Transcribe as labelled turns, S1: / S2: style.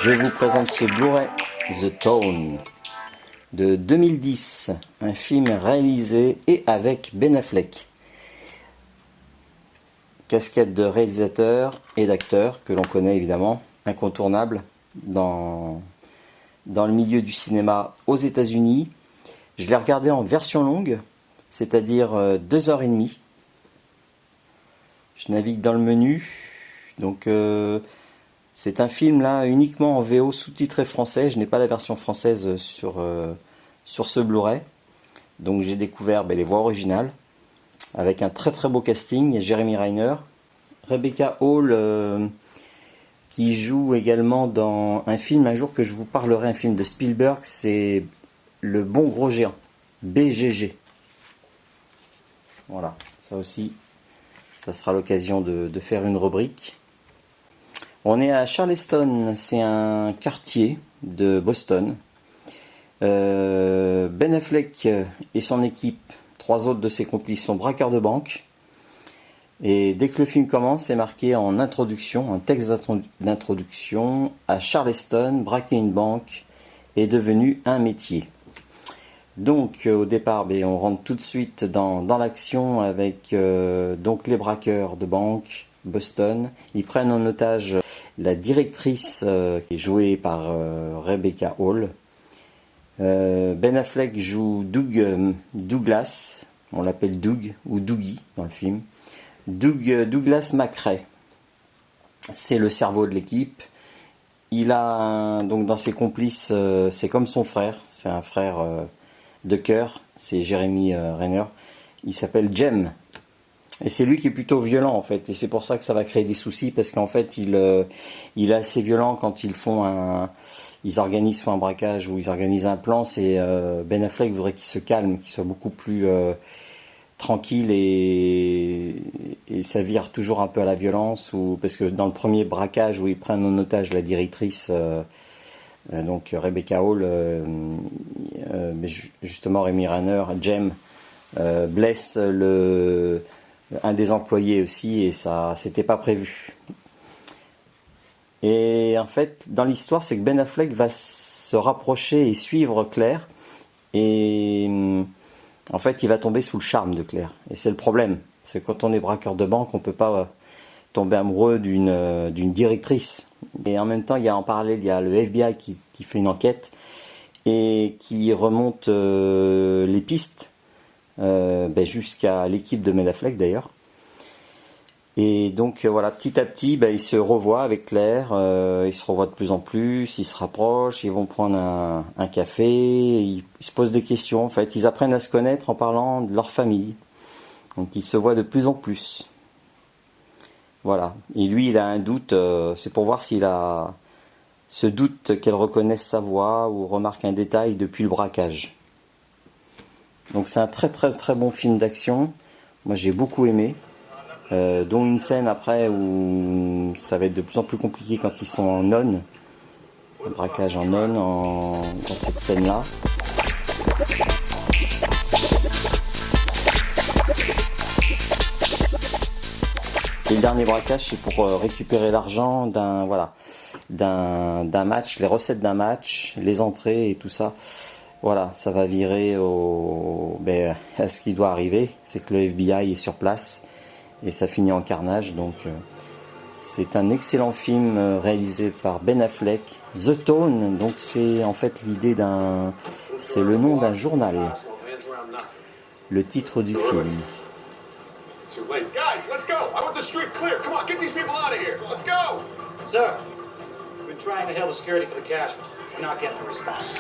S1: Je vous présente ce Blu-ray The Town de 2010, un film réalisé et avec Ben Affleck. Casquette de réalisateur et d'acteur que l'on connaît évidemment, incontournable dans le milieu du cinéma aux États-Unis. Je l'ai regardé en version longue, c'est-à-dire 2h30. Je navigue dans le menu, donc c'est un film là uniquement en VO sous-titré français. Je n'ai pas la version française sur ce Blu-ray, donc j'ai découvert les voix originales avec un très très beau casting. Il y a Jeremy Renner, Rebecca Hall qui joue également dans un film un jour que je vous parlerai, un film de Spielberg, c'est Le Bon Gros Géant, BGG. Voilà, ça aussi, ça sera l'occasion de faire une rubrique. On est à Charleston, c'est un quartier de Boston. Ben Affleck et son équipe, 3 autres de ses complices, sont braqueurs de banque. Et dès que le film commence, c'est marqué en introduction, un texte d'introduction: à Charleston, braquer une banque est devenu un métier. Donc au départ, on rentre tout de suite dans l'action avec donc les braqueurs de banque, Boston. Ils prennent en otage la directrice qui est jouée par Rebecca Hall. Ben Affleck joue Douglas, on l'appelle Doug ou Dougie dans le film. Douglas McRae, c'est le cerveau de l'équipe. Il a donc dans ses complices, c'est comme son frère, c'est un frère de cœur, c'est Jeremy Renner. Il s'appelle Jem. Et c'est lui qui est plutôt violent en fait, et c'est pour ça que ça va créer des soucis, parce qu'en fait il est assez violent quand ils organisent soit un braquage ou ils organisent un plan. C'est Ben Affleck voudrait qu'il se calme, qu'il soit beaucoup plus tranquille, et ça vire toujours un peu à la violence, parce que dans le premier braquage où ils prennent en otage la directrice, donc Rebecca Hall, mais justement Rémi Renner, Jem, blesse un des employés aussi, et ça c'était pas prévu. Et en fait dans l'histoire, c'est que Ben Affleck va se rapprocher et suivre Claire, et en fait il va tomber sous le charme de Claire, et c'est le problème, c'est que quand on est braqueur de banque, on peut pas tomber amoureux d'une directrice. Et en même temps, en parallèle, il y a le FBI qui fait une enquête et qui remonte les pistes jusqu'à l'équipe de Ben Affleck d'ailleurs. Et donc voilà, petit à petit, ils se revoient avec Claire, ils se revoient de plus en plus, ils se rapprochent, ils vont prendre un café, ils se posent des questions en fait, ils apprennent à se connaître en parlant de leur famille. Donc ils se voient de plus en plus. Voilà. Et lui, il a un doute, c'est pour voir s'il a ce doute qu'elle reconnaisse sa voix ou remarque un détail depuis le braquage. Donc c'est un très très très bon film d'action. Moi j'ai beaucoup aimé, dont une scène après où ça va être de plus en plus compliqué quand ils sont en on, le braquage en on, dans cette scène-là. Et le dernier braquage, c'est pour récupérer l'argent d'un match, les recettes d'un match, les entrées et tout ça. Voilà, ça va virer à ce qui doit arriver, c'est que le FBI est sur place et ça finit en carnage. Donc c'est un excellent film réalisé par Ben Affleck, The Town. Donc c'est en fait c'est le nom d'un journal, le titre du film.
S2: Too late. Guys, let's go. I want the street clear. Come on, get these people out of here. Let's go.
S3: Sir, we've been trying to hail the security for the cash room. We're not getting a response.